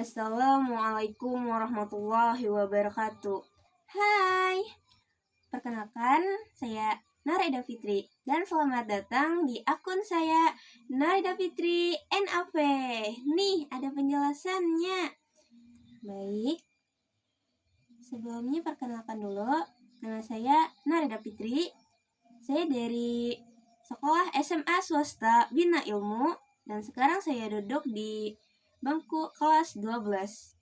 Assalamualaikum warahmatullahi wabarakatuh. Hai, perkenalkan saya Nareda Fitri dan selamat datang di akun saya Nareda Fitri NAV. Nih ada penjelasannya. Baik, sebelumnya perkenalkan dulu, nama saya Nareda Fitri. Saya dari sekolah SMA swasta Bina Ilmu dan sekarang saya duduk di bangku kelas 12.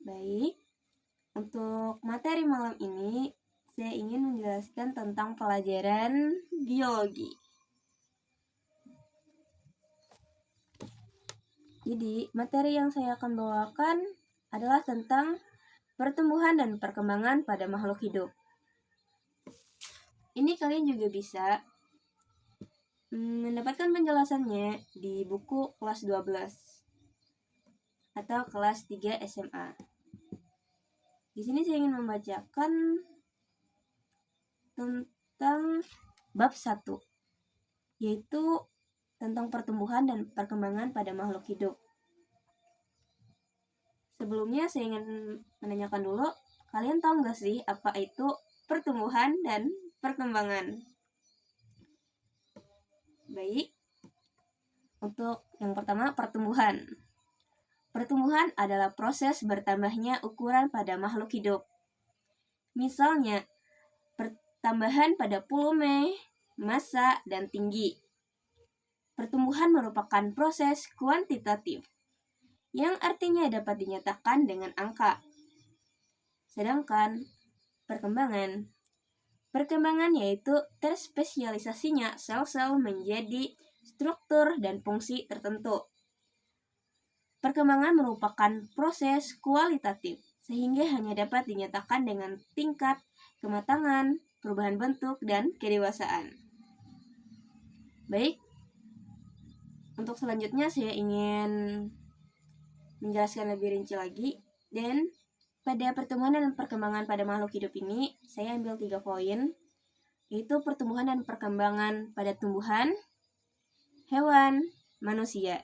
Baik, untuk materi malam ini saya ingin menjelaskan tentang pelajaran biologi. Jadi, materi yang saya akan bawakan adalah tentang pertumbuhan dan perkembangan pada makhluk hidup. Ini kalian juga bisa mendapatkan penjelasannya di buku kelas 12 atau kelas 3 SMA. Di sini saya ingin membacakan tentang bab 1, yaitu tentang pertumbuhan dan perkembangan pada makhluk hidup. Sebelumnya saya ingin menanyakan dulu, kalian tahu nggak sih apa itu pertumbuhan dan perkembangan? Baik, untuk yang pertama pertumbuhan. Pertumbuhan adalah proses bertambahnya ukuran pada makhluk hidup. Misalnya, pertambahan pada volume, massa, dan tinggi. Pertumbuhan merupakan proses kuantitatif, yang artinya dapat dinyatakan dengan angka. Sedangkan perkembangan yaitu terspesialisasinya sel-sel menjadi struktur dan fungsi tertentu. Perkembangan merupakan proses kualitatif, sehingga hanya dapat dinyatakan dengan tingkat kematangan, perubahan bentuk, dan kedewasaan. Baik, untuk selanjutnya saya ingin menjelaskan lebih rinci lagi, dan pada pertumbuhan dan perkembangan pada makhluk hidup ini, saya ambil 3 poin, yaitu pertumbuhan dan perkembangan pada tumbuhan, hewan, manusia.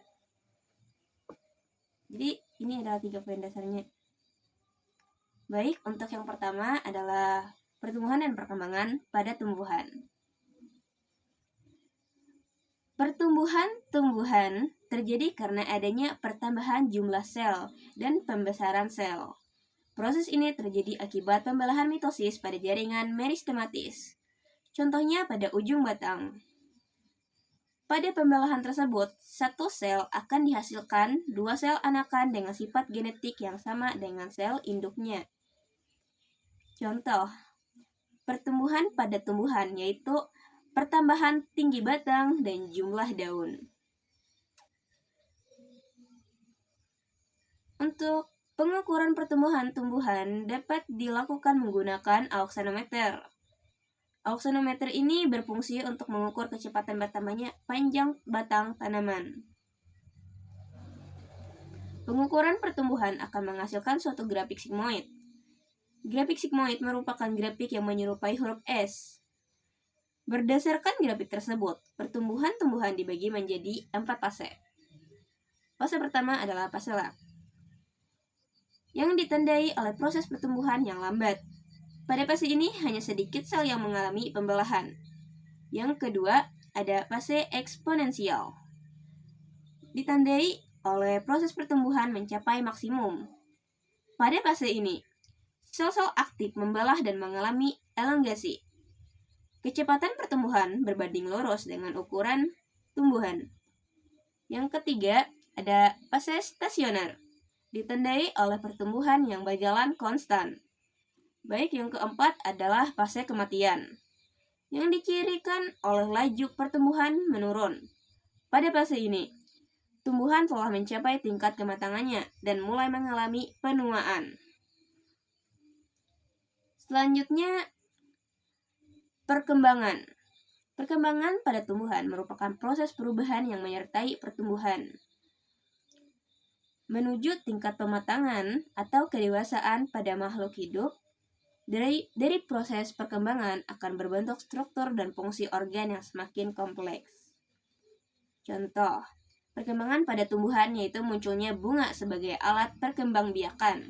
Jadi, ini adalah 3 poin dasarnya. Baik, untuk yang pertama adalah pertumbuhan dan perkembangan pada tumbuhan. Pertumbuhan terjadi karena adanya pertambahan jumlah sel dan pembesaran sel. Proses ini terjadi akibat pembelahan mitosis pada jaringan meristematis. Contohnya pada ujung batang. Pada pembelahan tersebut, satu sel akan dihasilkan 2 sel anakan dengan sifat genetik yang sama dengan sel induknya. Contoh, pertumbuhan pada tumbuhan yaitu pertambahan tinggi batang dan jumlah daun. Untuk pengukuran pertumbuhan tumbuhan dapat dilakukan menggunakan auxanometer. Auxanometer ini berfungsi untuk mengukur kecepatan bertambahnya panjang batang tanaman. Pengukuran pertumbuhan akan menghasilkan suatu grafik sigmoid. Grafik sigmoid merupakan grafik yang menyerupai huruf S. Berdasarkan grafik tersebut, pertumbuhan tumbuhan dibagi menjadi 4 fase. Fase pertama adalah fase lap, yang ditandai oleh proses pertumbuhan yang lambat. Pada fase ini hanya sedikit sel yang mengalami pembelahan. Yang kedua, ada fase eksponensial. Ditandai oleh proses pertumbuhan mencapai maksimum. Pada fase ini, sel-sel aktif membelah dan mengalami elongasi. Kecepatan pertumbuhan berbanding lurus dengan ukuran tumbuhan. Yang ketiga, ada fase stasioner. Ditandai oleh pertumbuhan yang berjalan konstan. Baik, yang keempat adalah fase kematian, yang dicirikan oleh laju pertumbuhan menurun. Pada fase ini, tumbuhan telah mencapai tingkat kematangannya dan mulai mengalami penuaan. Selanjutnya, perkembangan. Perkembangan pada tumbuhan merupakan proses perubahan yang menyertai pertumbuhan menuju tingkat pematangan atau kedewasaan pada makhluk hidup Dari proses perkembangan akan berbentuk struktur dan fungsi organ yang semakin kompleks. Contoh, perkembangan pada tumbuhan yaitu munculnya bunga sebagai alat perkembangbiakan.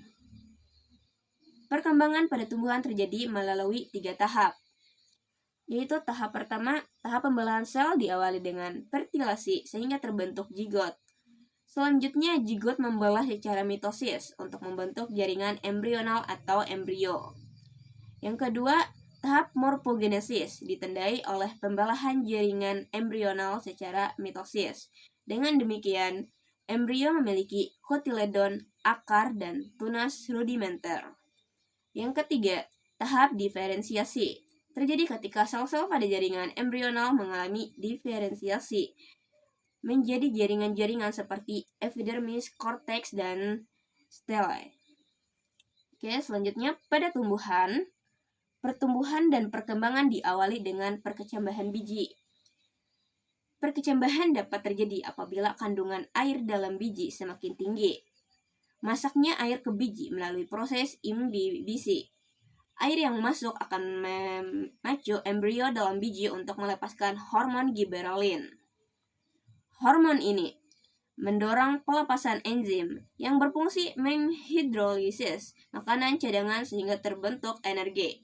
Perkembangan pada tumbuhan terjadi melalui 3 tahap, yaitu tahap pertama, tahap pembelahan sel diawali dengan fertilasi sehingga terbentuk zigot. Selanjutnya, zigot membelah secara mitosis untuk membentuk jaringan embrional atau embrio. Yang kedua, tahap morfogenesis ditandai oleh pembelahan jaringan embrional secara mitosis. Dengan demikian, embrio memiliki kotiledon, akar, dan tunas rudimenter. Yang ketiga, tahap diferensiasi terjadi ketika sel-sel pada jaringan embrional mengalami diferensiasi menjadi jaringan-jaringan seperti epidermis, korteks, dan stelae. Oke, selanjutnya pada tumbuhan, pertumbuhan dan perkembangan diawali dengan perkecambahan biji. Perkecambahan dapat terjadi apabila kandungan air dalam biji semakin tinggi. Masaknya air ke biji melalui proses imbibisi. Air yang masuk akan memacu embrio dalam biji untuk melepaskan hormon giberelin. Hormon ini mendorong pelepasan enzim yang berfungsi menghidrolisis makanan cadangan sehingga terbentuk energi.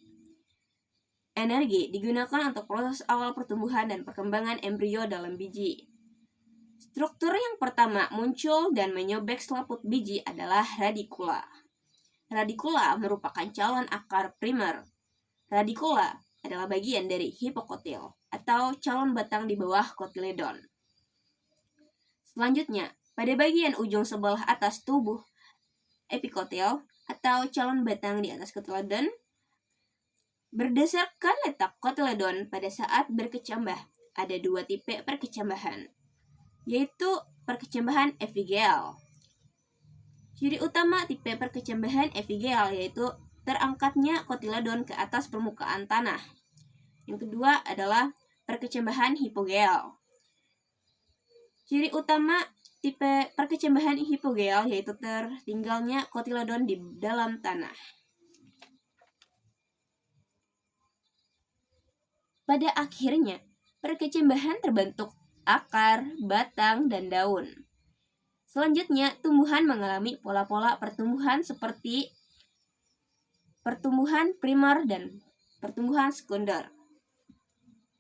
Energi digunakan untuk proses awal pertumbuhan dan perkembangan embrio dalam biji. Struktur yang pertama muncul dan menyobek selaput biji adalah radikula. Radikula merupakan calon akar primer. Radikula adalah bagian dari hipokotil atau calon batang di bawah kotiledon. Selanjutnya, pada bagian ujung sebelah atas tubuh epikotil atau calon batang di atas kotiledon, berdasarkan letak kotiledon pada saat berkecambah, ada 2 tipe perkecambahan, yaitu perkecambahan epigel. Ciri utama tipe perkecambahan epigel yaitu terangkatnya kotiledon ke atas permukaan tanah. Yang kedua adalah perkecambahan hipogel. Ciri utama tipe perkecambahan hipogel yaitu tertinggalnya kotiledon di dalam tanah. Pada akhirnya, perkecambahan terbentuk akar, batang, dan daun. Selanjutnya, tumbuhan mengalami pola-pola pertumbuhan seperti pertumbuhan primer dan pertumbuhan sekunder.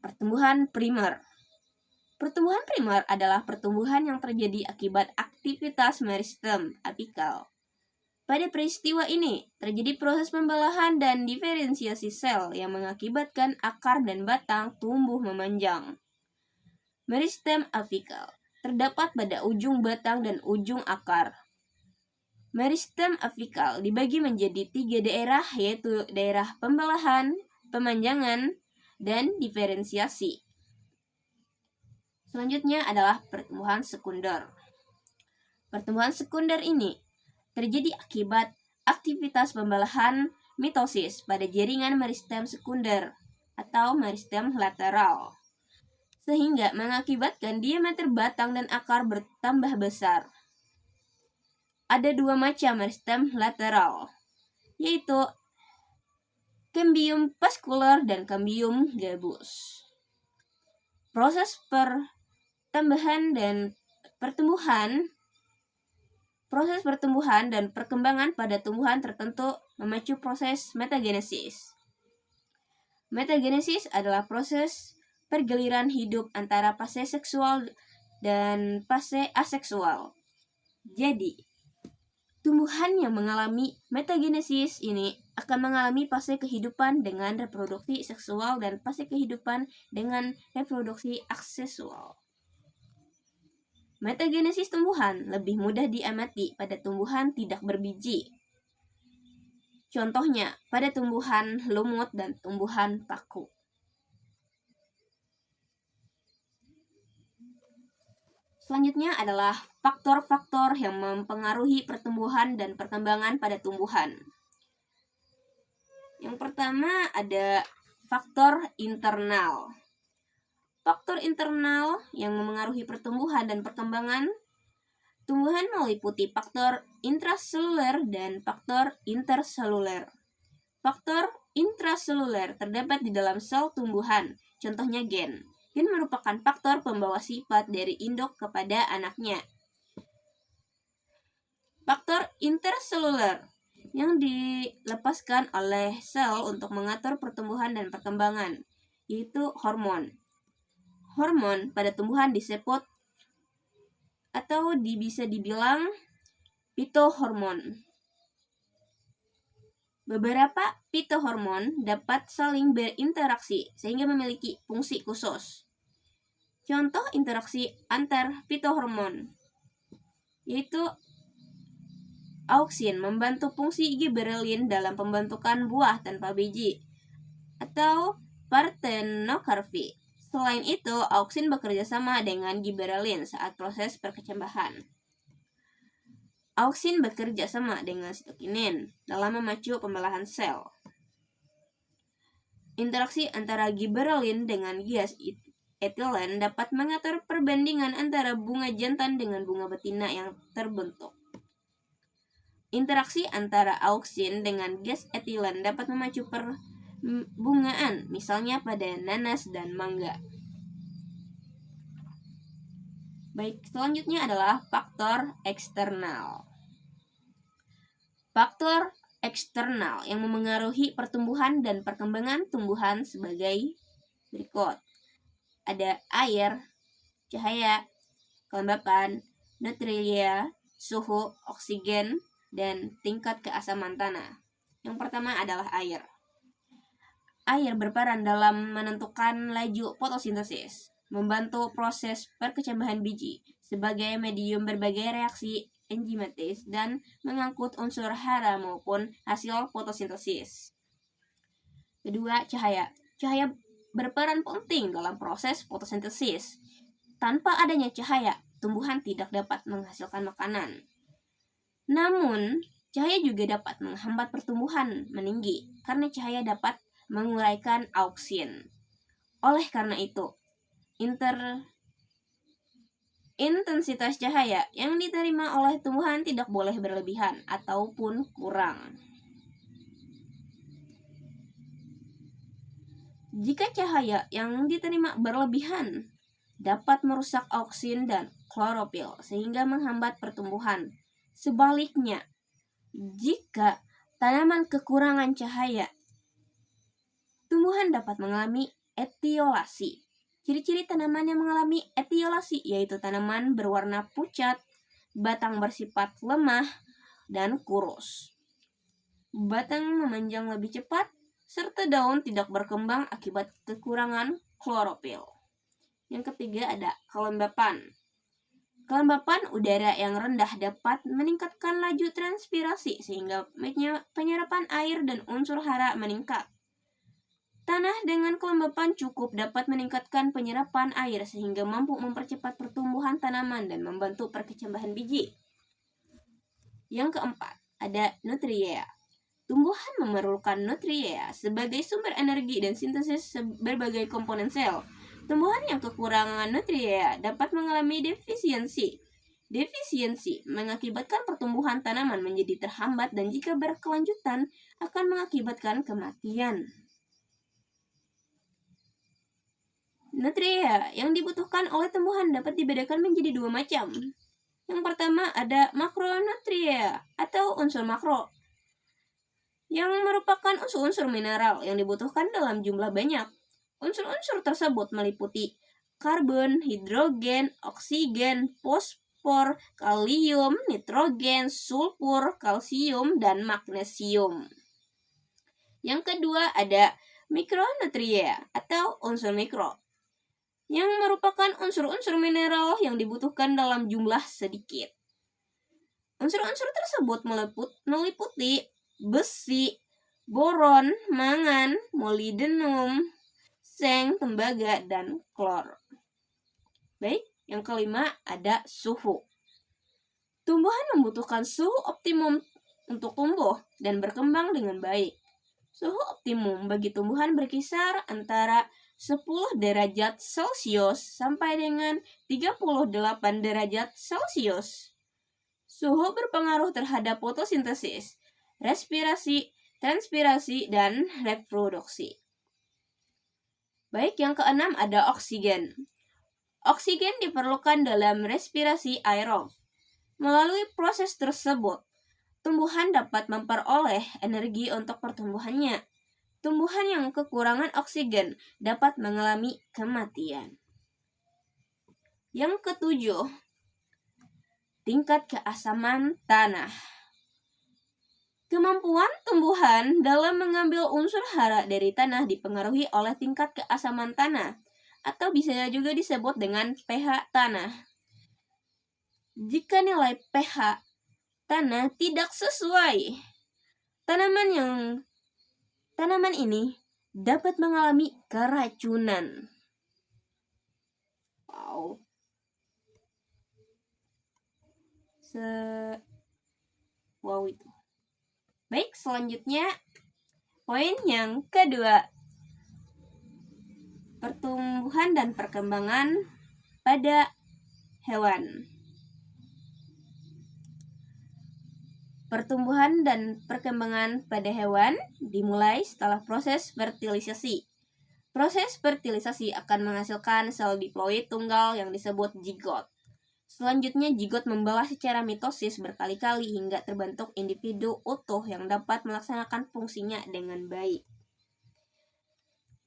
Pertumbuhan primer. Pertumbuhan primer adalah pertumbuhan yang terjadi akibat aktivitas meristem apikal. Pada peristiwa ini, terjadi proses pembelahan dan diferensiasi sel yang mengakibatkan akar dan batang tumbuh memanjang. Meristem apikal terdapat pada ujung batang dan ujung akar. Meristem apikal dibagi menjadi 3 daerah, yaitu daerah pembelahan, pemanjangan, dan diferensiasi. Selanjutnya adalah pertumbuhan sekunder. Pertumbuhan sekunder ini terjadi akibat aktivitas pembelahan mitosis pada jaringan meristem sekunder atau meristem lateral, sehingga mengakibatkan diameter batang dan akar bertambah besar. Ada 2 macam meristem lateral, yaitu cambium vascular dan cambium gabus. Proses pertumbuhan dan perkembangan pada tumbuhan tertentu memacu proses metagenesis. Metagenesis adalah proses pergiliran hidup antara fase seksual dan fase aseksual. Jadi, tumbuhan yang mengalami metagenesis ini akan mengalami fase kehidupan dengan reproduksi seksual dan fase kehidupan dengan reproduksi aseksual. Metagenesis tumbuhan lebih mudah diamati pada tumbuhan tidak berbiji. Contohnya pada tumbuhan lumut dan tumbuhan paku. Selanjutnya adalah faktor-faktor yang mempengaruhi pertumbuhan dan perkembangan pada tumbuhan. Yang pertama ada faktor internal. Faktor internal yang memengaruhi pertumbuhan dan perkembangan tumbuhan meliputi faktor intraseluler dan faktor interseluler. Faktor intraseluler terdapat di dalam sel tumbuhan, contohnya gen. Gen merupakan faktor pembawa sifat dari induk kepada anaknya. Faktor interseluler yang dilepaskan oleh sel untuk mengatur pertumbuhan dan perkembangan, yaitu hormon. Hormon pada tumbuhan disebut atau bisa dibilang fitohormon. Beberapa fitohormon dapat saling berinteraksi sehingga memiliki fungsi khusus. Contoh interaksi antar fitohormon yaitu auksin membantu fungsi giberelin dalam pembentukan buah tanpa biji atau partenokarpi. Selain itu, auksin bekerja sama dengan giberelin saat proses perkecambahan. Auksin bekerja sama dengan sitokinin dalam memacu pembelahan sel. Interaksi antara giberelin dengan gas etilen dapat mengatur perbandingan antara bunga jantan dengan bunga betina yang terbentuk. Interaksi antara auksin dengan gas etilen dapat memacu perbungaan, misalnya pada nanas dan mangga. Baik, selanjutnya adalah faktor eksternal. Faktor eksternal yang memengaruhi pertumbuhan dan perkembangan tumbuhan sebagai berikut. Ada air, cahaya, kelembapan, nutria, suhu, oksigen, dan tingkat keasaman tanah. Yang pertama adalah air. Air berperan dalam menentukan laju fotosintesis, membantu proses perkecambahan biji sebagai medium berbagai reaksi enzimatis dan mengangkut unsur hara maupun hasil fotosintesis. Kedua, cahaya. Cahaya berperan penting dalam proses fotosintesis. Tanpa adanya cahaya, tumbuhan tidak dapat menghasilkan makanan. Namun, cahaya juga dapat menghambat pertumbuhan meninggi karena cahaya dapat menguraikan auksin. Oleh karena itu, intensitas cahaya yang diterima oleh tumbuhan tidak boleh berlebihan ataupun kurang. Jika cahaya yang diterima berlebihan, dapat merusak auksin dan klorofil sehingga menghambat pertumbuhan. Sebaliknya, jika tanaman kekurangan cahaya, tumbuhan dapat mengalami etiolasi. Ciri-ciri tanaman yang mengalami etiolasi yaitu tanaman berwarna pucat, batang bersifat lemah, dan kurus. Batang memanjang lebih cepat, serta daun tidak berkembang akibat kekurangan klorofil. Yang ketiga ada kelembapan. Kelembapan udara yang rendah dapat meningkatkan laju transpirasi sehingga penyerapan air dan unsur hara meningkat. Tanah dengan kelembapan cukup dapat meningkatkan penyerapan air sehingga mampu mempercepat pertumbuhan tanaman dan membantu perkecambahan biji. Yang keempat, ada nutria. Tumbuhan memerlukan nutria sebagai sumber energi dan sintesis berbagai komponen sel. Tumbuhan yang kekurangan nutria dapat mengalami defisiensi. Defisiensi mengakibatkan pertumbuhan tanaman menjadi terhambat dan jika berkelanjutan akan mengakibatkan kematian. Nutria yang dibutuhkan oleh tumbuhan dapat dibedakan menjadi dua macam. Yang pertama ada makronutria atau unsur makro, yang merupakan unsur-unsur mineral yang dibutuhkan dalam jumlah banyak. Unsur-unsur tersebut meliputi karbon, hidrogen, oksigen, fosfor, kalium, nitrogen, sulfur, kalsium, dan magnesium. Yang kedua ada mikronutria atau unsur mikro, yang merupakan unsur-unsur mineral yang dibutuhkan dalam jumlah sedikit. Unsur-unsur tersebut meliputi besi, boron, mangan, molybdenum, seng, tembaga, dan klor. Baik, yang kelima ada suhu. Tumbuhan membutuhkan suhu optimum untuk tumbuh dan berkembang dengan baik. Suhu optimum bagi tumbuhan berkisar antara 10 derajat Celcius sampai dengan 38 derajat Celcius. Suhu berpengaruh terhadap fotosintesis, respirasi, transpirasi, dan reproduksi. Baik, yang keenam ada oksigen. Oksigen diperlukan dalam respirasi aerob. Melalui proses tersebut, tumbuhan dapat memperoleh energi untuk pertumbuhannya. Tumbuhan yang kekurangan oksigen dapat mengalami kematian. Yang ketujuh, tingkat keasaman tanah. Kemampuan tumbuhan dalam mengambil unsur hara dari tanah dipengaruhi oleh tingkat keasaman tanah, atau bisa juga disebut dengan pH tanah. Jika nilai pH tanah tidak sesuai, tanaman ini dapat mengalami keracunan. Wow itu. Baik, selanjutnya poin yang kedua, pertumbuhan dan perkembangan pada hewan. Pertumbuhan dan perkembangan pada hewan dimulai setelah proses fertilisasi. Proses fertilisasi akan menghasilkan sel diploid tunggal yang disebut zigot. Selanjutnya, zigot membelah secara mitosis berkali-kali hingga terbentuk individu utuh yang dapat melaksanakan fungsinya dengan baik.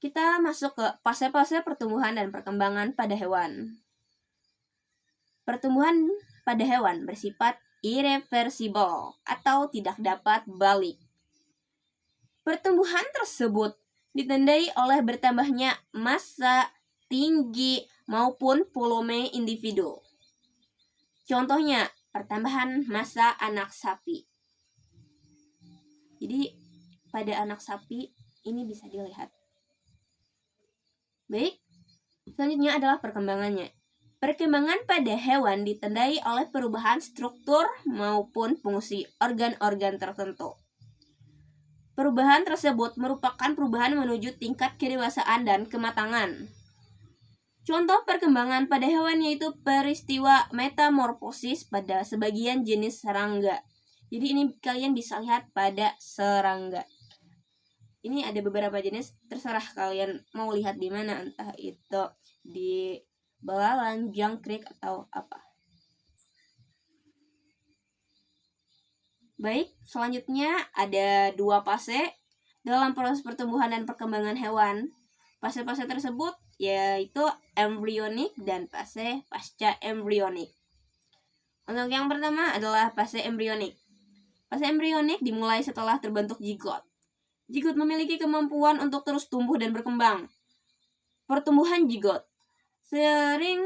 Kita masuk ke fase-fase pertumbuhan dan perkembangan pada hewan. Pertumbuhan pada hewan bersifat irreversible atau tidak dapat balik. Pertumbuhan tersebut ditandai oleh bertambahnya massa, tinggi, maupun volume individu. Contohnya, pertambahan massa anak sapi. Jadi, pada anak sapi ini bisa dilihat. Baik, selanjutnya adalah perkembangannya. Perkembangan pada hewan ditandai oleh perubahan struktur maupun fungsi organ-organ tertentu. Perubahan tersebut merupakan perubahan menuju tingkat kedewasaan dan kematangan. Contoh perkembangan pada hewan yaitu peristiwa metamorfosis pada sebagian jenis serangga. Jadi ini kalian bisa lihat pada serangga. Ini ada beberapa jenis, terserah kalian mau lihat di mana, entah itu di belalang, jangkrik, atau apa. Baik, selanjutnya ada 2 fase dalam proses pertumbuhan dan perkembangan hewan. Fase-fase tersebut yaitu embrionik dan fase pasca embrionik. Untuk yang pertama adalah fase embrionik. Fase embrionik dimulai setelah terbentuk zigot. Zigot memiliki kemampuan untuk terus tumbuh dan berkembang. Pertumbuhan zigot seiring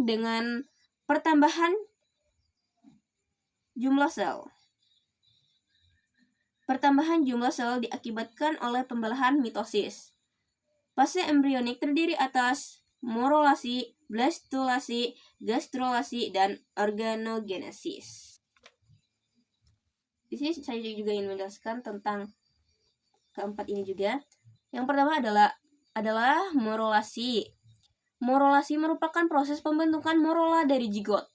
dengan pertambahan jumlah sel. Pertambahan jumlah sel diakibatkan oleh pembelahan mitosis. Fase embrionik terdiri atas morulasi, blastulasi, gastrulasi, dan organogenesis. Di sini saya juga ingin menjelaskan tentang keempat ini juga. Yang pertama adalah morulasi. Morulasi merupakan proses pembentukan morula dari zigot.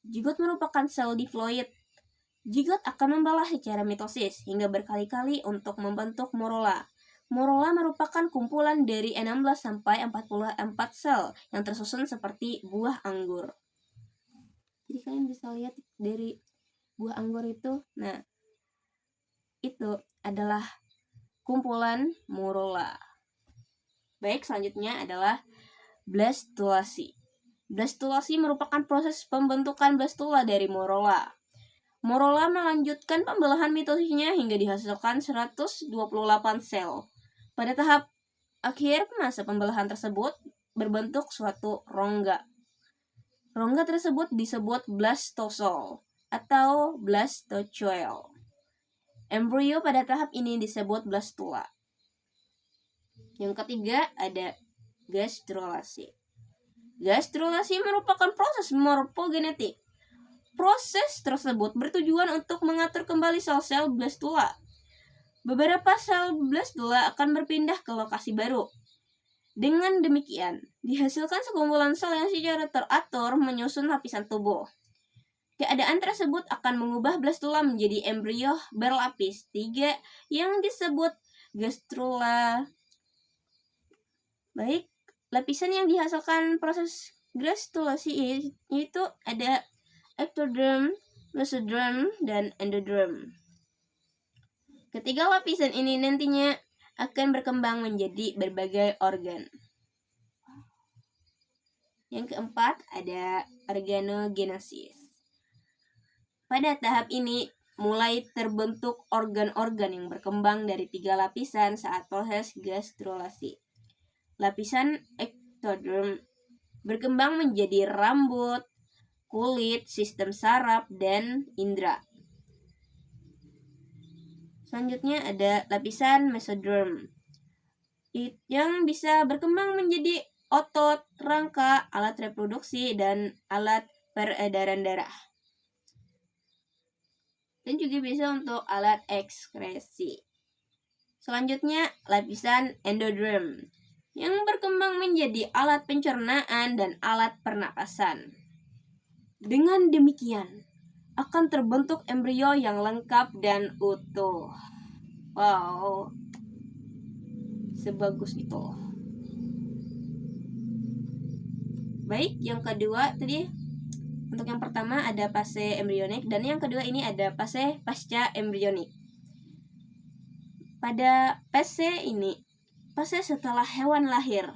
Zigot merupakan sel diploid. Zigot akan membelah secara mitosis hingga berkali-kali untuk membentuk morula. Morula merupakan kumpulan dari 16 sampai 44 sel yang tersusun seperti buah anggur. Jadi kalian bisa lihat dari buah anggur itu, nah itu adalah kumpulan morula. Baik, selanjutnya adalah blastulasi. Blastulasi merupakan proses pembentukan blastula dari morula. Morula melanjutkan pembelahan mitosisnya hingga dihasilkan 128 sel. Pada tahap akhir masa pembelahan tersebut berbentuk suatu rongga. Rongga tersebut disebut blastosol atau blastocoel. Embrio pada tahap ini disebut blastula. Yang ketiga ada gastrulasi. Gastrulasi merupakan proses morfogenetik. Proses tersebut bertujuan untuk mengatur kembali sel-sel blastula. Beberapa sel blastula akan berpindah ke lokasi baru. Dengan demikian, dihasilkan sekumpulan sel yang secara teratur menyusun lapisan tubuh. Keadaan tersebut akan mengubah blastula menjadi embrio berlapis 3 yang disebut gastrula. Baik, lapisan yang dihasilkan proses gastrulasi itu ada ectoderm, mesoderm, dan endoderm. Ketiga lapisan ini nantinya akan berkembang menjadi berbagai organ. Yang keempat ada organogenesis. Pada tahap ini mulai terbentuk organ-organ yang berkembang dari 3 lapisan saat proses gastrulasi. Lapisan ectoderm berkembang menjadi rambut, kulit, sistem saraf, dan indera. Selanjutnya ada lapisan mesoderm yang bisa berkembang menjadi otot, rangka, alat reproduksi, dan alat peredaran darah. Dan juga bisa untuk alat ekskresi. Selanjutnya, lapisan endoderm yang berkembang menjadi alat pencernaan dan alat pernapasan. Dengan demikian, akan terbentuk embrio yang lengkap dan utuh. Wow, sebagus itu. Baik, yang kedua tadi untuk yang pertama ada fase embrionik dan yang kedua ini ada fase pasca embrionik. Pada fase ini, fase setelah hewan lahir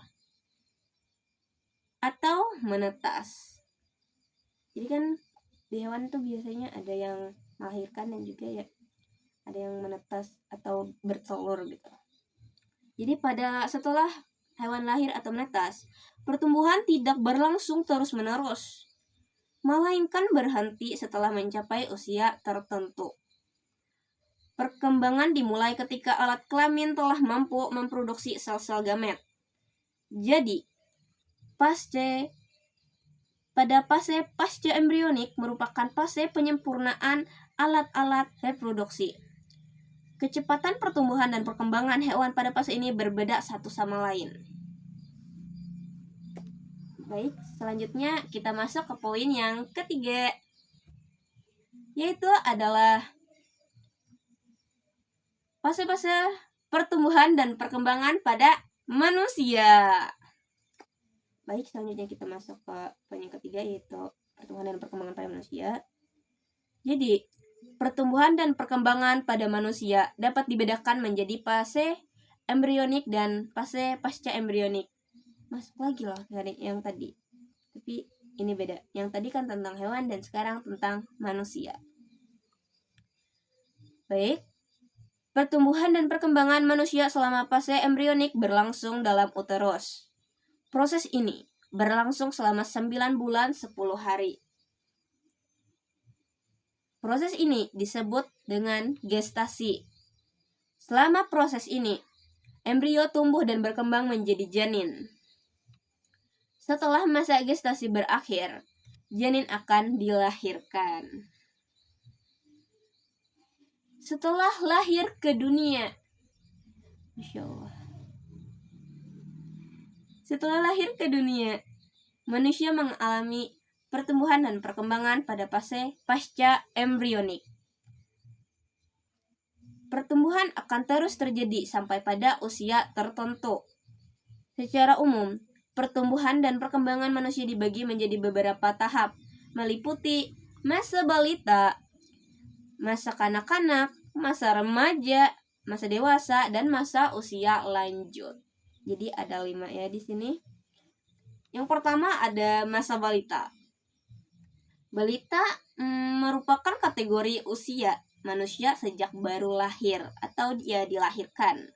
atau menetas. Jadi kan di hewan tuh biasanya ada yang melahirkan dan juga ya ada yang menetas atau bertelur gitu. Jadi pada setelah hewan lahir atau menetas, pertumbuhan tidak berlangsung terus-menerus, melainkan berhenti setelah mencapai usia tertentu. Perkembangan dimulai ketika alat kelamin telah mampu memproduksi sel-sel gamet. Jadi, pada fase pasca embrionik merupakan fase penyempurnaan alat-alat reproduksi. Kecepatan pertumbuhan dan perkembangan hewan pada fase ini berbeda satu sama lain. Baik, selanjutnya kita masuk ke poin yang ketiga, yaitu adalah fase-fase pertumbuhan dan perkembangan pada manusia. Baik, selanjutnya kita masuk ke poin yang ketiga, yaitu pertumbuhan dan perkembangan pada manusia. Jadi, pertumbuhan dan perkembangan pada manusia dapat dibedakan menjadi fase embrionik dan fase pasca embrionik. Masuk lagi loh dari yang tadi, tapi ini beda. Yang tadi kan tentang hewan dan sekarang tentang manusia. Baik, pertumbuhan dan perkembangan manusia selama fase embrionik berlangsung dalam uterus. Proses ini berlangsung selama 9 bulan 10 hari. Proses ini disebut dengan gestasi. Selama proses ini, embrio tumbuh dan berkembang menjadi janin. Setelah masa gestasi berakhir, janin akan dilahirkan. Setelah lahir ke dunia, Masya Allah. Setelah lahir ke dunia, manusia mengalami pertumbuhan dan perkembangan pada fase pasca embrionik. Pertumbuhan akan terus terjadi sampai pada usia tertentu. Secara umum, pertumbuhan dan perkembangan manusia dibagi menjadi beberapa tahap, meliputi masa balita, masa kanak-kanak, masa remaja, masa dewasa, dan masa usia lanjut. Jadi ada 5 ya di sini. Yang pertama ada masa balita. Balita merupakan kategori usia manusia sejak baru lahir atau dia dilahirkan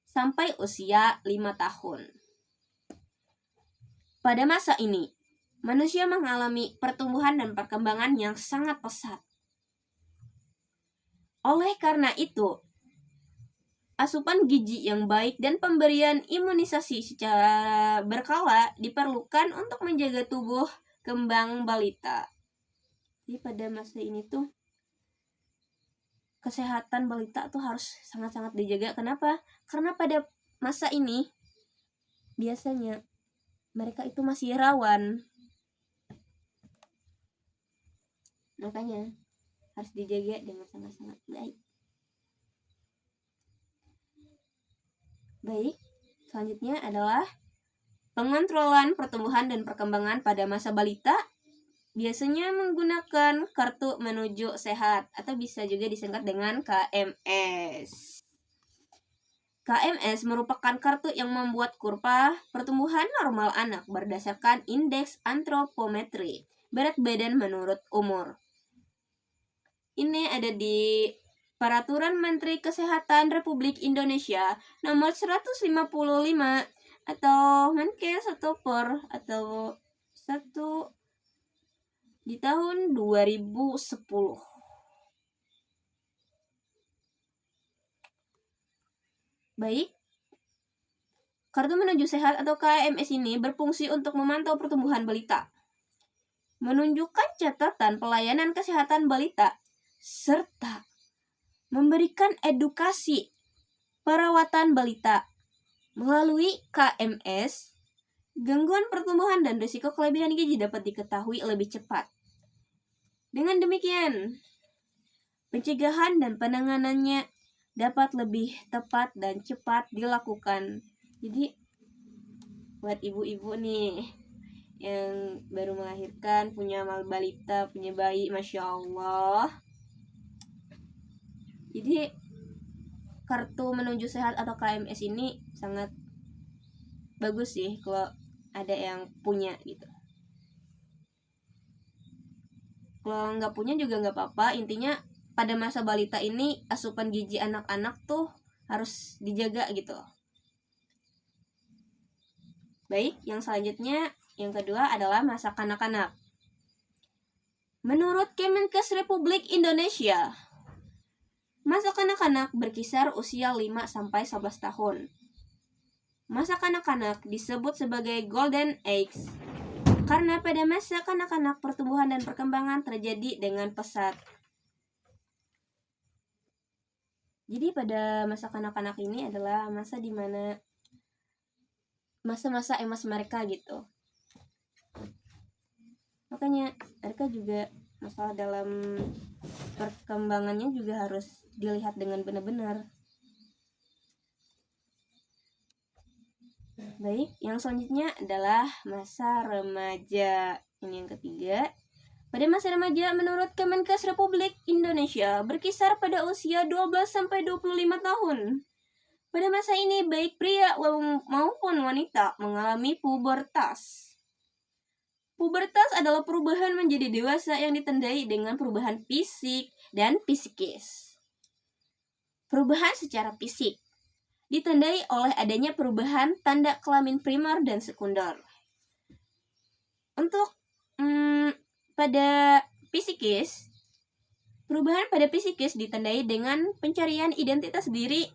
sampai usia 5 tahun. Pada masa ini, manusia mengalami pertumbuhan dan perkembangan yang sangat pesat. Oleh karena itu, asupan gizi yang baik dan pemberian imunisasi secara berkala diperlukan untuk menjaga tubuh kembang balita. Jadi pada masa ini tuh kesehatan balita tuh harus sangat-sangat dijaga. Kenapa? Karena pada masa ini biasanya mereka itu masih rawan. Makanya harus dijaga dengan sangat-sangat baik. Baik, selanjutnya adalah pengontrolan pertumbuhan dan perkembangan pada masa balita biasanya menggunakan kartu menuju sehat atau bisa juga disingkat dengan KMS. KMS merupakan kartu yang membuat kurva pertumbuhan normal anak berdasarkan indeks antropometri, berat badan menurut umur. Ini ada di Peraturan Menteri Kesehatan Republik Indonesia nomor 155 atau Menkes atau Per atau 1 di tahun 2010. Baik, kartu menuju sehat atau KMS ini berfungsi untuk memantau pertumbuhan balita, menunjukkan catatan pelayanan kesehatan balita, serta memberikan edukasi perawatan balita. Melalui KMS, gangguan pertumbuhan dan risiko kelebihan gizi dapat diketahui lebih cepat. Dengan demikian, pencegahan dan penanganannya dapat lebih tepat dan cepat dilakukan. Jadi, buat ibu-ibu nih yang baru melahirkan, punya balita, punya bayi, Masya Allah. Jadi kartu menuju sehat atau KMS ini sangat bagus sih kalau ada yang punya gitu. Kalau nggak punya juga nggak apa-apa. Intinya pada masa balita ini asupan gizi anak-anak tuh harus dijaga gitu. Baik, yang selanjutnya yang kedua adalah masa kanak-kanak. Menurut Kemenkes Republik Indonesia, masa kanak-kanak berkisar usia 5-11 tahun. Masa kanak-kanak disebut sebagai golden age karena pada masa kanak-kanak pertumbuhan dan perkembangan terjadi dengan pesat. Jadi pada masa kanak-kanak ini adalah masa dimana masa-masa emas mereka gitu. Makanya mereka juga masalah dalam perkembangannya juga harus dilihat dengan benar-benar. Baik, yang selanjutnya adalah masa remaja. Ini yang ketiga. Pada masa remaja menurut Kemenkes Republik Indonesia berkisar pada usia 12-25 tahun. Pada masa ini baik pria maupun wanita mengalami pubertas. Pubertas adalah perubahan menjadi dewasa yang ditandai dengan perubahan fisik dan psikis. Perubahan secara fisik ditandai oleh adanya perubahan tanda kelamin primer dan sekunder. Untuk pada psikis, perubahan pada psikis ditandai dengan pencarian identitas diri,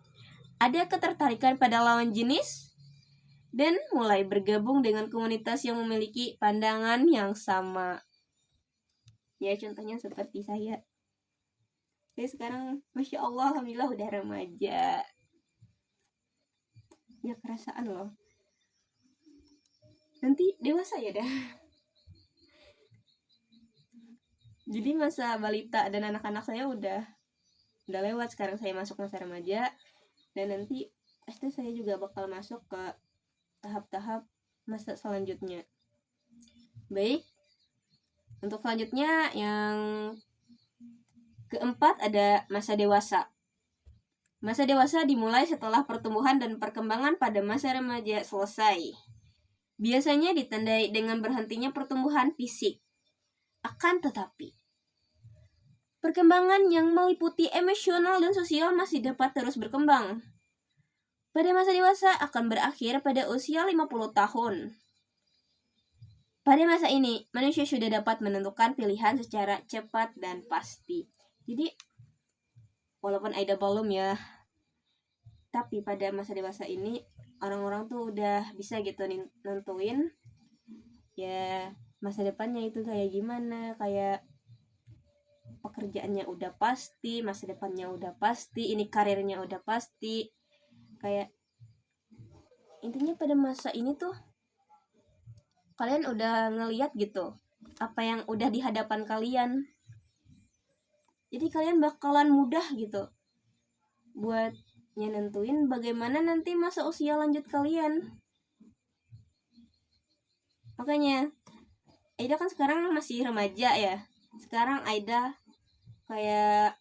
ada ketertarikan pada lawan jenis, dan mulai bergabung dengan komunitas yang memiliki pandangan yang sama. Ya, contohnya seperti saya. Saya sekarang, Masya Allah, Alhamdulillah udah remaja. Ya, kerasaan loh. Nanti dewasa ya dah. Jadi masa balita dan anak-anak saya udah lewat. Sekarang saya masuk masa remaja. Dan nanti pasti saya juga bakal masuk ke tahap-tahap masa selanjutnya. Baik, untuk selanjutnya yang keempat ada masa dewasa. Masa dewasa dimulai setelah pertumbuhan dan perkembangan pada masa remaja selesai. Biasanya ditandai dengan berhentinya pertumbuhan fisik. Akan tetapi, perkembangan yang meliputi emosional dan sosial masih dapat terus berkembang. Pada masa dewasa akan berakhir pada usia 50 tahun. Pada masa ini, manusia sudah dapat menentukan pilihan secara cepat dan pasti. Jadi, walaupun ada belum ya, tapi pada masa dewasa ini, orang-orang tuh udah bisa gitu nentuin ya masa depannya itu kayak gimana, kayak pekerjaannya udah pasti, masa depannya udah pasti, ini karirnya udah pasti. Kayak intinya pada masa ini tuh kalian udah ngeliat gitu apa yang udah di hadapan kalian. Jadi kalian bakalan mudah gitu buat nentuin bagaimana nanti masa usia lanjut kalian. Makanya Aida kan sekarang masih remaja ya. Sekarang Aida kayak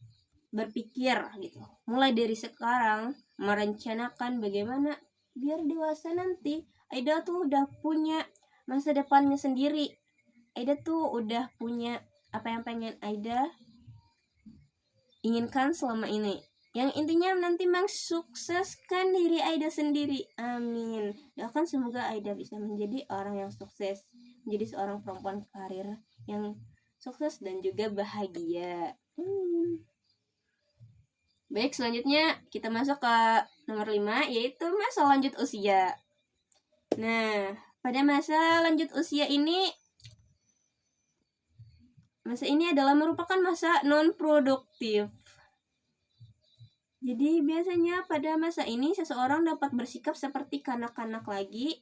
berpikir gitu. Mulai dari sekarang merencanakan bagaimana biar dewasa nanti Aida tuh udah punya masa depannya sendiri. Aida tuh udah punya apa yang pengen Aida inginkan selama ini. Yang intinya nanti mensukseskan diri Aida sendiri. Amin. Doakan semoga Aida bisa menjadi orang yang sukses, menjadi seorang perempuan karir yang sukses dan juga bahagia. Baik, selanjutnya kita masuk ke nomor 5, yaitu masa lanjut usia. Nah, pada masa lanjut usia ini, masa ini adalah merupakan masa non-produktif. Jadi biasanya pada masa ini seseorang dapat bersikap seperti kanak-kanak lagi,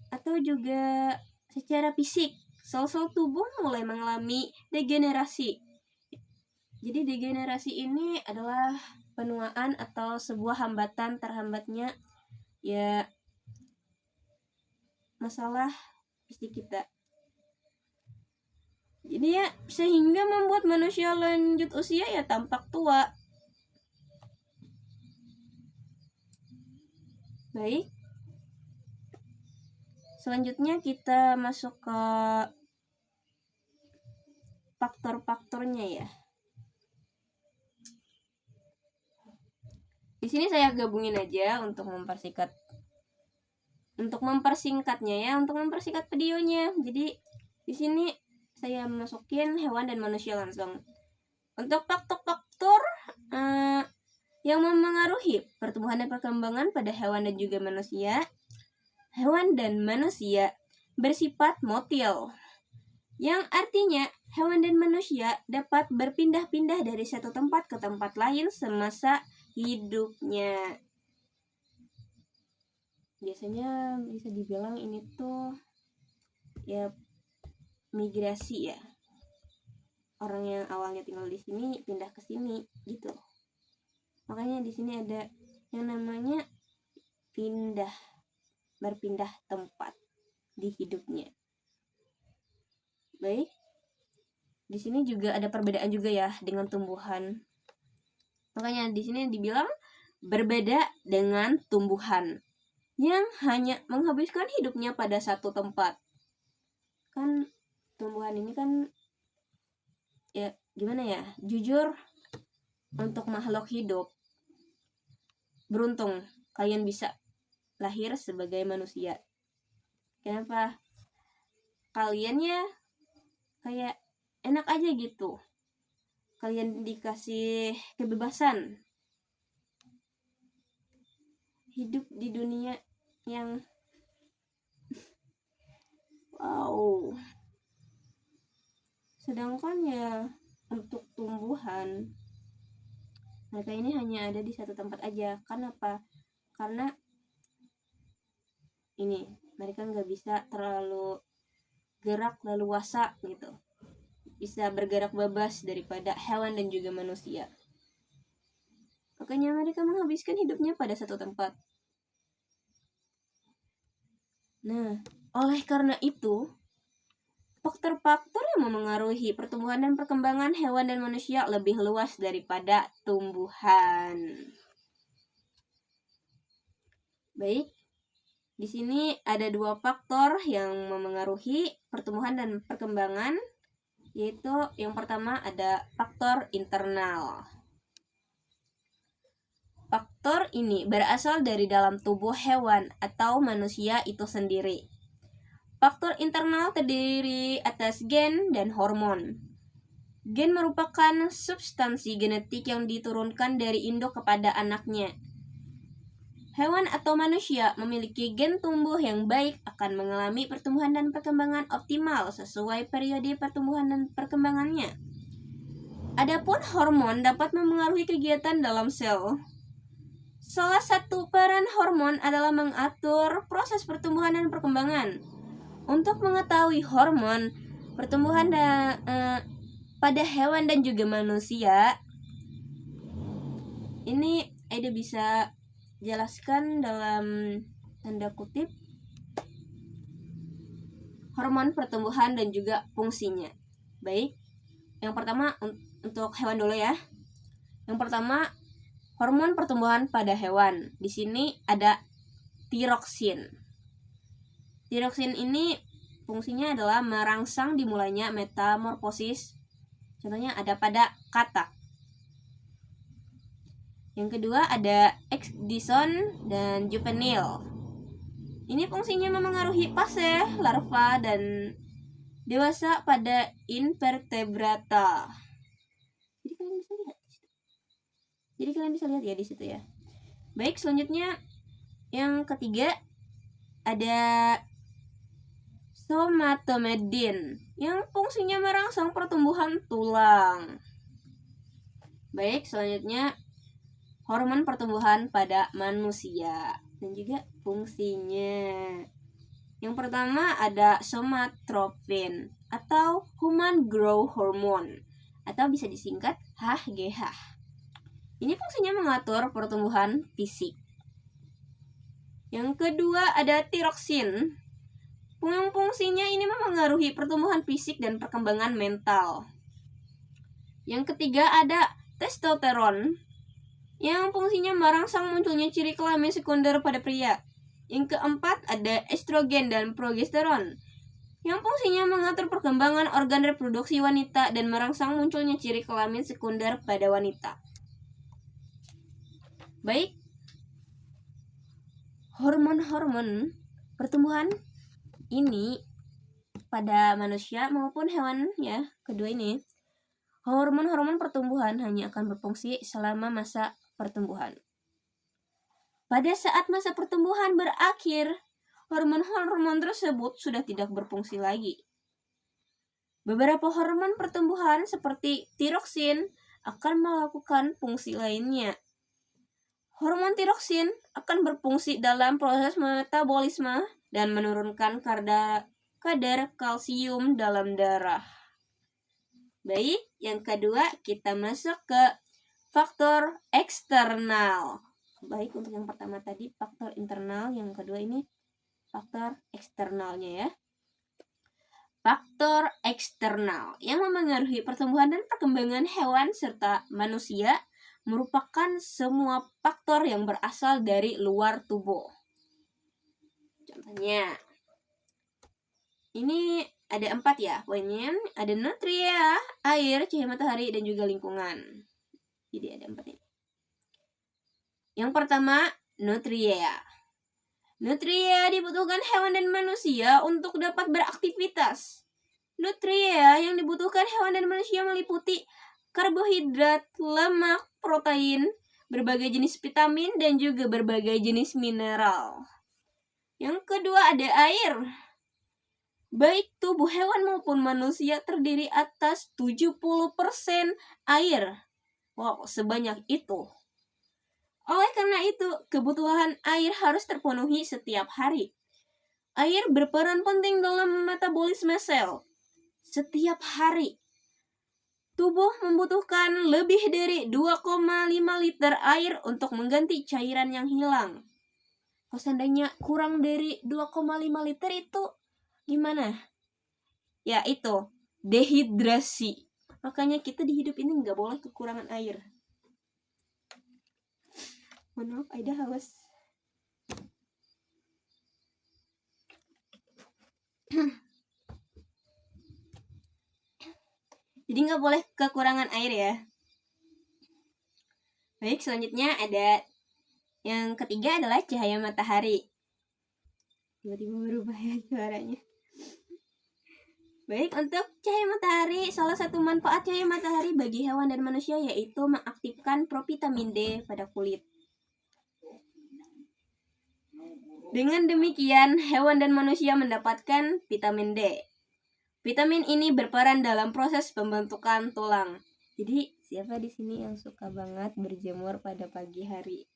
atau juga secara fisik sel-sel tubuh mulai mengalami degenerasi. Jadi degenerasi ini adalah penuaan atau sebuah hambatan terhambatnya ya masalah fisik kita. Jadi ya sehingga membuat manusia lanjut usia ya tampak tua. Baik. Selanjutnya kita masuk ke faktor-faktornya ya. Di sini saya gabungin aja untuk mempersingkatnya ya, untuk mempersingkat videonya. Jadi di sini saya masukin hewan dan manusia langsung. Untuk faktor-faktor yang memengaruhi pertumbuhan dan perkembangan pada hewan dan juga manusia. Hewan dan manusia bersifat motil, yang artinya hewan dan manusia dapat berpindah-pindah dari satu tempat ke tempat lain semasa hidupnya. Biasanya bisa dibilang ini tuh ya migrasi ya. Orang yang awalnya tinggal di sini pindah ke sini gitu. Makanya di sini ada yang namanya berpindah tempat di hidupnya. Baik. Di sini juga ada perbedaan juga ya dengan tumbuhan. Makanya di sini dibilang berbeda dengan tumbuhan yang hanya menghabiskan hidupnya pada satu tempat. Kan tumbuhan ini kan ya gimana ya? Jujur, untuk makhluk hidup beruntung kalian bisa lahir sebagai manusia. Kenapa? Kalian ya kayak enak aja gitu. Kalian dikasih kebebasan hidup di dunia yang wow. Sedangkan ya untuk tumbuhan mereka ini hanya ada di satu tempat aja. Kenapa? Karena ini mereka nggak bisa terlalu gerak leluasa gitu, bisa bergerak bebas daripada hewan dan juga manusia. Makanya mereka menghabiskan hidupnya pada satu tempat. Nah, oleh karena itu faktor-faktor yang memengaruhi pertumbuhan dan perkembangan hewan dan manusia lebih luas daripada tumbuhan. Baik, di sini ada dua faktor yang memengaruhi pertumbuhan dan perkembangan, yaitu yang pertama ada faktor internal. Faktor ini berasal dari dalam tubuh hewan atau manusia itu sendiri. Faktor internal terdiri atas gen dan hormon. Gen merupakan substansi genetik yang diturunkan dari induk kepada anaknya. Hewan atau manusia memiliki gen tumbuh yang baik akan mengalami pertumbuhan dan perkembangan optimal sesuai periode pertumbuhan dan perkembangannya. Adapun hormon dapat memengaruhi kegiatan dalam sel. Salah satu peran hormon adalah mengatur proses pertumbuhan dan perkembangan. Untuk mengetahui hormon pertumbuhan pada hewan dan juga manusia. Ini Aida bisa jelaskan dalam tanda kutip hormon pertumbuhan dan juga fungsinya. Baik, yang pertama untuk hewan dulu ya. Yang pertama, hormon pertumbuhan pada hewan. Di sini ada tiroksin. Tiroksin ini fungsinya adalah merangsang dimulainya metamorfosis. Contohnya ada pada katak. Yang kedua ada exdison dan juvenil. Ini fungsinya memengaruhi fase larva dan dewasa pada invertebrata. Jadi kalian bisa lihat ya di situ ya. Baik, selanjutnya yang ketiga ada somatomedin yang fungsinya merangsang pertumbuhan tulang. Baik, selanjutnya hormon pertumbuhan pada manusia dan juga fungsinya. Yang pertama ada somatropin atau human growth hormone atau bisa disingkat HGH. Ini fungsinya mengatur pertumbuhan fisik. Yang kedua ada tiroksin. Fungsinya ini memengaruhi pertumbuhan fisik dan perkembangan mental. Yang ketiga ada testosteron yang fungsinya merangsang munculnya ciri kelamin sekunder pada pria. Yang keempat ada estrogen dan progesteron yang fungsinya mengatur perkembangan organ reproduksi wanita dan merangsang munculnya ciri kelamin sekunder pada wanita. Baik, hormon-hormon pertumbuhan ini pada manusia maupun hewan ya, kedua ini hormon-hormon pertumbuhan hanya akan berfungsi selama masa pertumbuhan. Pada saat masa pertumbuhan berakhir, hormon-hormon tersebut sudah tidak berfungsi lagi. Beberapa hormon pertumbuhan seperti tiroksin akan melakukan fungsi lainnya. Hormon tiroksin akan berfungsi dalam proses metabolisme dan menurunkan kadar kalsium dalam darah. Baik, yang kedua kita masuk ke faktor eksternal. Baik, untuk yang pertama tadi faktor internal, yang kedua ini faktor eksternalnya ya. Faktor eksternal yang memengaruhi pertumbuhan dan perkembangan hewan serta manusia merupakan semua faktor yang berasal dari luar tubuh. Contohnya, ini ada 4 ya poinnya. Ada nutria, air, cahaya matahari, dan juga lingkungan. Jadi ada 4 ini. Yang pertama, nutria. Nutria dibutuhkan hewan dan manusia untuk dapat beraktivitas. Nutria yang dibutuhkan hewan dan manusia meliputi karbohidrat, lemak, protein, berbagai jenis vitamin, dan juga berbagai jenis mineral. Yang kedua ada air. Baik tubuh hewan maupun manusia terdiri atas 70% air. Wow, sebanyak itu. Oleh karena itu, kebutuhan air harus terpenuhi setiap hari. Air berperan penting dalam metabolisme sel. Setiap hari, tubuh membutuhkan lebih dari 2,5 liter air untuk mengganti cairan yang hilang. Kalau seandainya kurang dari 2,5 liter itu gimana? Ya itu, dehidrasi. Makanya kita di hidup ini nggak boleh kekurangan air. Mohon maaf, Aida haus. Jadi nggak boleh kekurangan air ya. Baik, selanjutnya ada yang ketiga adalah cahaya matahari. Tiba-tiba berubah ya suaranya. Baik, untuk cahaya matahari, salah satu manfaat cahaya matahari bagi hewan dan manusia yaitu mengaktifkan provitamin D pada kulit. Dengan demikian, hewan dan manusia mendapatkan vitamin D. Vitamin ini berperan dalam proses pembentukan tulang. Jadi, siapa di sini yang suka banget berjemur pada pagi hari?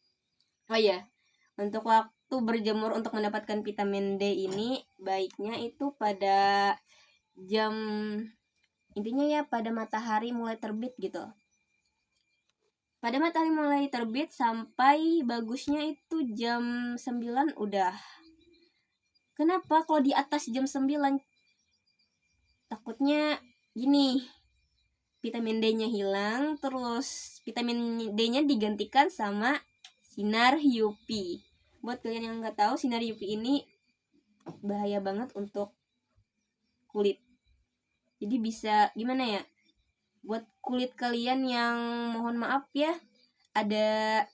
Oh iya, untuk waktu berjemur untuk mendapatkan vitamin D ini baiknya itu pada jam Intinya ya pada matahari mulai terbit gitu. Pada matahari mulai terbit sampai bagusnya itu jam 9 udah. Kenapa kalau di atas jam 9? Takutnya gini, vitamin D-nya hilang, terus vitamin D-nya digantikan sama sinar UV. Buat kalian yang nggak tahu, sinar UV ini bahaya banget untuk kulit. Jadi bisa gimana ya? Buat kulit kalian yang mohon maaf ya, ada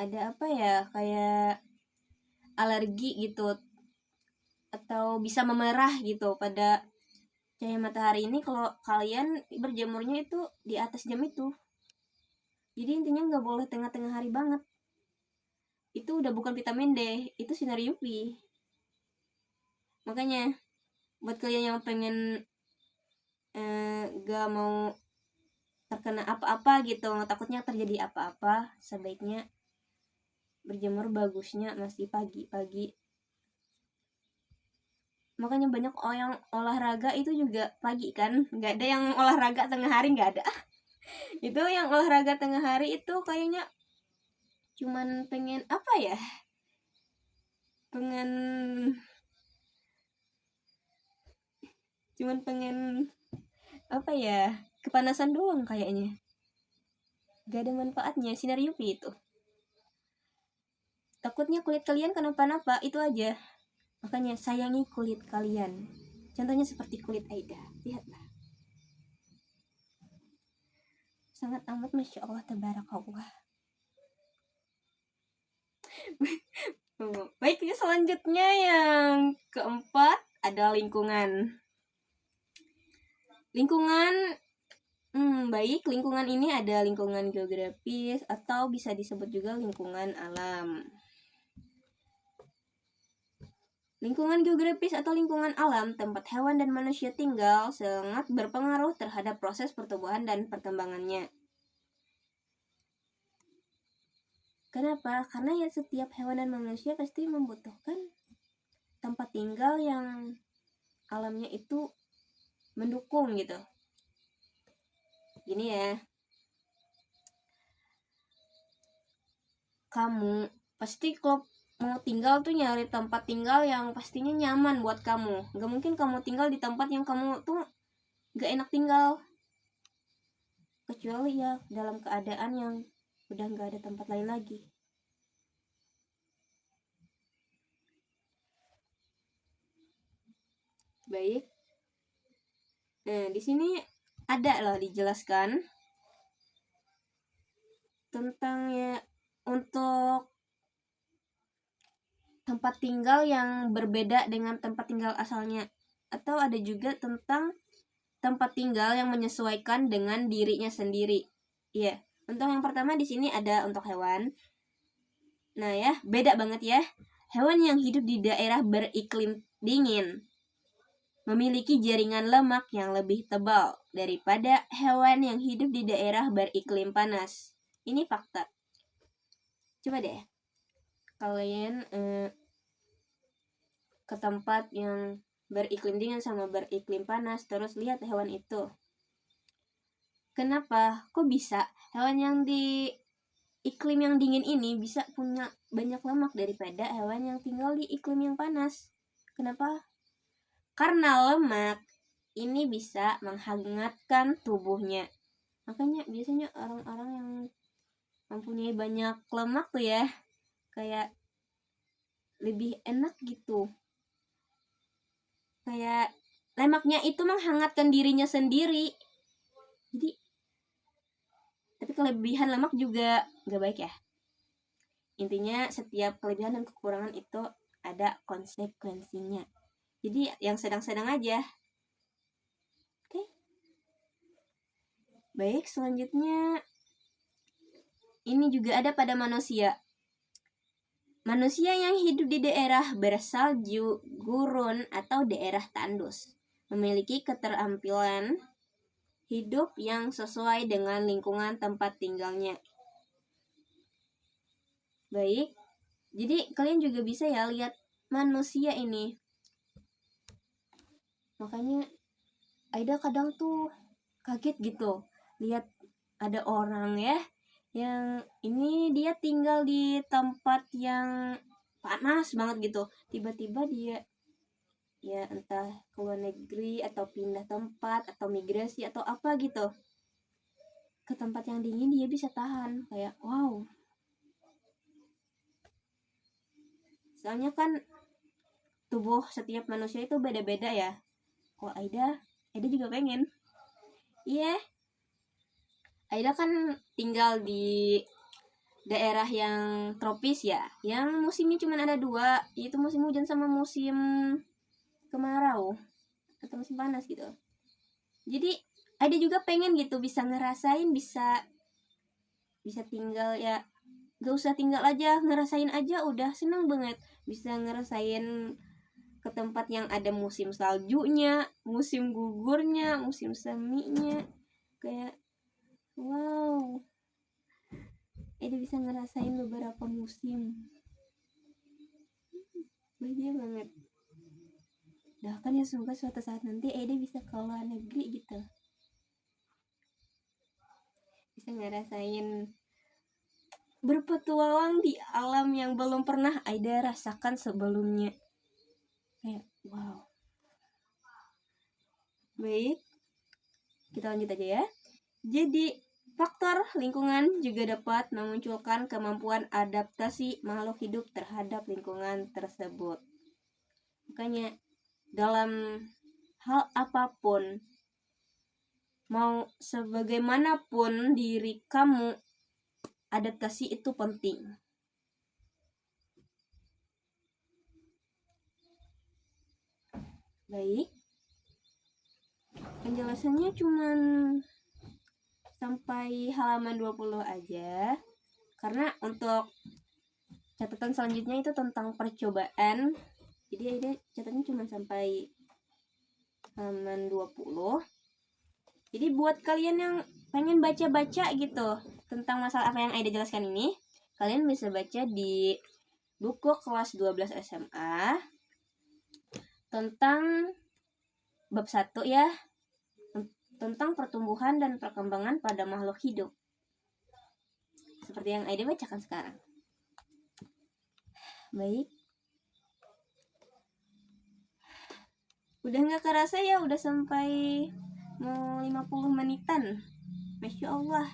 apa ya, kayak alergi gitu atau bisa memerah gitu pada cahaya matahari ini, kalau kalian berjemurnya itu di atas jam itu. Jadi intinya nggak boleh tengah-tengah hari banget. Itu udah bukan vitamin D, itu sinar UV. Makanya buat kalian yang pengen gak mau terkena apa-apa gitu, takutnya terjadi apa-apa, sebaiknya berjemur bagusnya masih pagi-pagi. Makanya banyak orang yang olahraga itu juga pagi kan, nggak ada yang olahraga tengah hari, nggak ada. Itu yang olahraga tengah hari itu kayaknya cuman pengen apa ya, pengen apa ya, kepanasan doang kayaknya, gak ada manfaatnya sinar UV itu. Takutnya kulit kalian kenapa-napa, itu aja. Makanya sayangi kulit kalian. Contohnya seperti kulit Aida, lihatlah, sangat amat masya Allah tabarakallah. Baik, selanjutnya yang keempat ada lingkungan. Baik, lingkungan ini ada lingkungan geografis atau bisa disebut juga lingkungan alam. Lingkungan geografis atau lingkungan alam, tempat hewan dan manusia tinggal, sangat berpengaruh terhadap proses pertumbuhan dan perkembangannya. Kenapa? Karena ya setiap hewan dan manusia pasti membutuhkan tempat tinggal yang alamnya itu mendukung gitu. Gini ya, kamu pasti kalau mau tinggal tuh nyari tempat tinggal yang pastinya nyaman buat kamu. Gak mungkin kamu tinggal di tempat yang kamu tuh gak enak tinggal, kecuali ya dalam keadaan yang udah gak ada tempat lain lagi. Baik, nah di sini ada loh dijelaskan tentang ya untuk tempat tinggal yang berbeda dengan tempat tinggal asalnya, atau ada juga tentang tempat tinggal yang menyesuaikan dengan dirinya sendiri. Iya, untuk yang pertama di sini ada untuk hewan. Nah ya, beda banget ya. Hewan yang hidup di daerah beriklim dingin memiliki jaringan lemak yang lebih tebal daripada hewan yang hidup di daerah beriklim panas. Ini fakta. Coba deh kalian ke tempat yang beriklim dingin sama beriklim panas, terus lihat hewan itu. Kenapa? Kok bisa hewan yang di iklim yang dingin ini bisa punya banyak lemak daripada hewan yang tinggal di iklim yang panas? Kenapa? Karena lemak ini bisa menghangatkan tubuhnya. Makanya biasanya orang-orang yang mempunyai banyak lemak tuh ya, kayak lebih enak gitu. Kayak lemaknya itu menghangatkan dirinya sendiri. Jadi, tapi kelebihan lemak juga gak baik ya. Intinya setiap kelebihan dan kekurangan itu ada konsekuensinya. Jadi yang sedang-sedang aja. Oke. Baik, selanjutnya ini juga ada pada manusia. Manusia yang hidup di daerah bersalju, gurun, atau daerah tandus memiliki keterampilan hidup yang sesuai dengan lingkungan tempat tinggalnya. Baik, jadi kalian juga bisa ya lihat manusia ini. Makanya Aida kadang tuh kaget gitu lihat ada orang ya yang ini dia tinggal di tempat yang panas banget gitu, tiba-tiba dia ya entah ke luar negeri atau pindah tempat atau migrasi atau apa gitu ke tempat yang dingin, dia bisa tahan. Kayak wow, soalnya kan tubuh setiap manusia itu beda-beda ya. Kok Aida juga pengen. Iya, Aida kan tinggal di daerah yang tropis ya, yang musimnya cuma ada dua, yaitu musim hujan sama musim kemarau atau musim panas gitu. Jadi Aida juga pengen gitu bisa ngerasain, bisa tinggal ya, gak usah tinggal aja, ngerasain aja udah seneng banget. Bisa ngerasain ke tempat yang ada musim saljunya, musim gugurnya, musim seminya. Kayak wow, Eda bisa ngerasain beberapa musim. Bahagia banget. Doakan ya semoga suatu saat nanti Eda bisa ke luar negeri gitu. Bisa ngerasain berpetualang di alam yang belum pernah Aida rasakan sebelumnya. Kayak wow. Baik, kita lanjut aja ya. Jadi faktor lingkungan juga dapat memunculkan kemampuan adaptasi makhluk hidup terhadap lingkungan tersebut. Makanya dalam hal apapun, mau sebagaimanapun diri kamu, adaptasi itu penting. Baik, penjelasannya cuman sampai halaman 20 aja, karena untuk catatan selanjutnya itu tentang percobaan, jadi Aida catatnya cuma sampai halaman 20. Jadi buat kalian yang pengen baca-baca gitu tentang masalah apa yang Aida jelaskan ini, kalian bisa baca di buku kelas 12 SMA tentang bab 1 ya, tentang pertumbuhan dan perkembangan pada makhluk hidup. Seperti yang Aida bacakan sekarang. Baik. Udah gak kerasa ya, udah sampai mau 50 menitan. Masya Allah.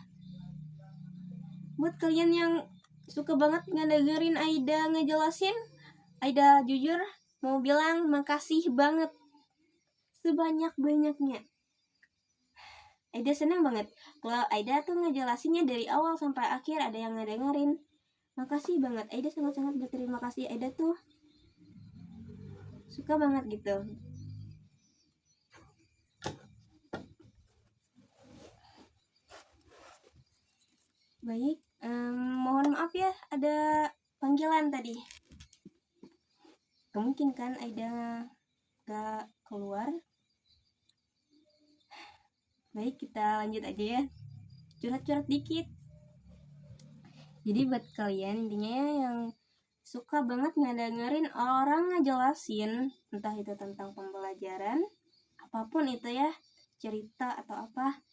Buat kalian yang suka banget ngedengerin Aida ngejelasin, Aida jujur mau bilang makasih banget sebanyak-banyaknya. Aida seneng banget kalau Aida tuh ngejelasinnya dari awal sampai akhir ada yang ngedengerin. Makasih banget, Aida sangat-sangat berterima kasih. Aida tuh suka banget gitu. Baik, mohon maaf ya ada panggilan tadi. Mungkin kan Aida gak keluar. Baik, kita lanjut aja ya. Curhat-curhat dikit. Jadi buat kalian intinya yang suka banget ngedengerin orang ngejelasin, entah itu tentang pembelajaran, apapun itu ya, cerita atau apa,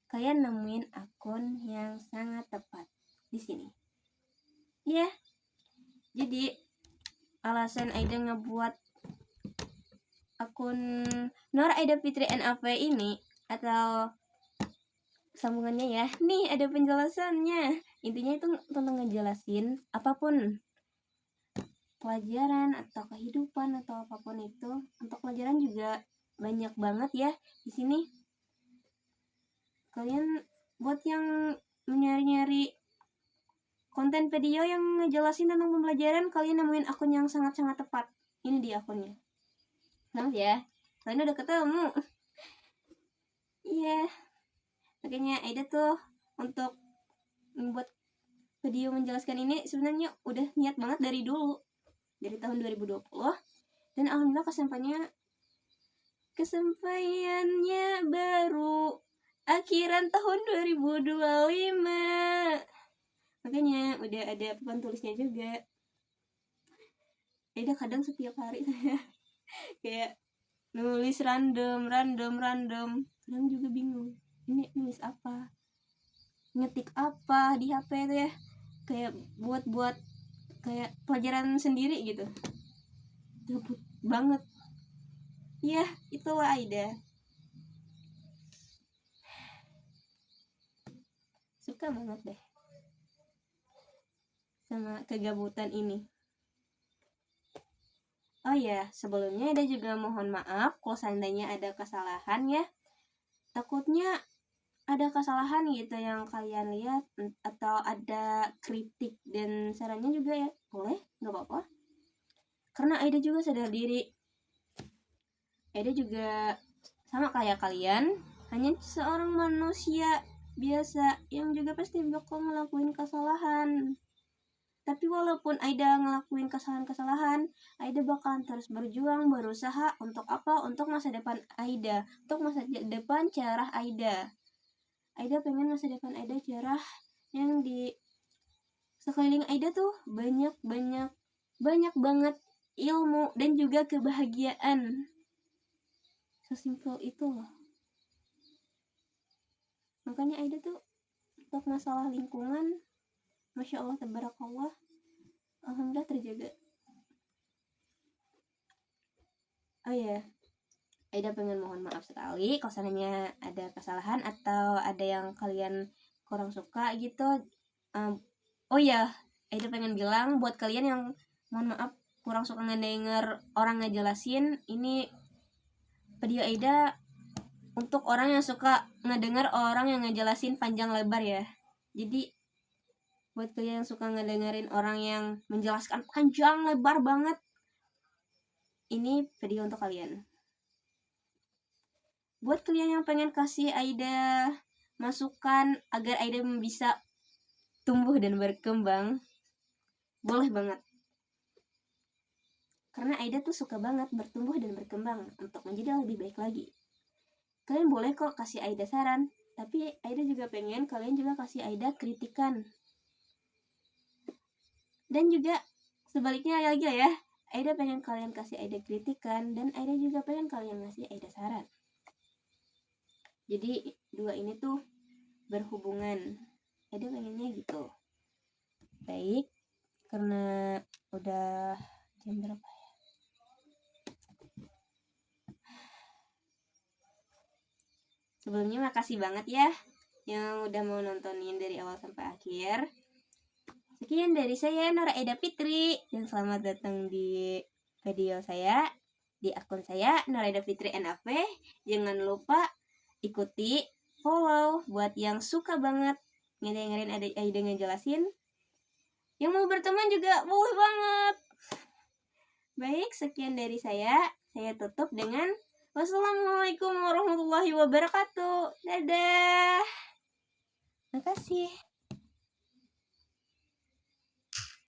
kalian nemuin akun yang sangat tepat di sini. Ya, jadi alasan Aida ngebuat akun Nur Aida Fitri NAV ini atau sambungannya ya, nih ada penjelasannya. Intinya itu tentang ngejelasin apapun, pelajaran atau kehidupan atau apapun itu. Untuk pelajaran juga banyak banget ya di sini. Kalian buat yang nyari-nyari konten video yang ngejelasin tentang pembelajaran, kalian nemuin akun yang sangat-sangat tepat. Ini dia akunnya. Selamat ya, kalian udah ketemu. Iya, makanya Aida tuh untuk membuat video menjelaskan ini sebenarnya udah niat banget dari dulu, dari tahun 2020, dan alhamdulillah kesampaiannya baru akhiran tahun 2025. Makanya udah ada papan tulisnya juga. Aida kadang setiap hari kayak nulis random. Kadang juga bingung, ini nulis apa, ngetik apa di HP itu ya, kayak buat kayak pelajaran sendiri gitu, gabut banget. Ya itulah Aida, suka banget deh sama kegabutan ini. Oh ya, sebelumnya Aida juga mohon maaf kalau seandainya ada kesalahan ya. Takutnya ada kesalahan gitu yang kalian lihat, atau ada kritik dan sarannya juga ya, boleh, nggak apa-apa. Karena Aida juga sadar diri, Aida juga sama kayak kalian, hanya seorang manusia biasa yang juga pasti bakal ngelakuin kesalahan. Tapi walaupun Aida ngelakuin kesalahan-kesalahan, Aida bakalan terus berjuang, berusaha untuk apa? Untuk masa depan Aida, untuk masa depan cerah Aida. Aida pengen masa depan Aida cerah, yang di sekeliling Aida tuh banyak banget ilmu dan juga kebahagiaan. Sesimpel itu loh. Makanya Aida tuh untuk masalah lingkungan, Masya Allah, tabarakallah, alhamdulillah terjaga. Oh ya, Aida pengen mohon maaf sekali kalau seandainya ada kesalahan atau ada yang kalian kurang suka gitu. Oh ya, Aida pengen bilang buat kalian yang mohon maaf kurang suka ngedenger orang ngejelasin, ini video Aida untuk orang yang suka ngedenger orang yang ngejelasin panjang lebar ya. Jadi buat kalian yang suka ngedengerin orang yang menjelaskan panjang lebar banget, ini video untuk kalian. Buat kalian yang pengen kasih Aida masukan agar Aida bisa tumbuh dan berkembang, boleh banget. Karena Aida tuh suka banget bertumbuh dan berkembang untuk menjadi lebih baik lagi. Kalian boleh kok kasih Aida saran, tapi Aida juga pengen kalian juga kasih Aida kritikan. Dan juga sebaliknya lagi ya, Aida pengen kalian kasih Aida kritikan, dan Aida juga pengen kalian ngasih Aida saran. Jadi dua ini tuh berhubungan. Aida pengennya gitu. Baik, karena udah jam berapa ya? Sebelumnya makasih banget ya yang udah mau nontonin dari awal sampai akhir. Sekian dari saya, Nora Aida Fitri, dan selamat datang di video saya, di akun saya, Nora Aida Fitri NAV. Jangan lupa ikuti, follow buat yang suka banget ngedengerin Aida ngejelasin. Yang mau berteman juga boleh banget. Baik, sekian dari saya tutup dengan wassalamualaikum warahmatullahi wabarakatuh. Dadah. Makasih.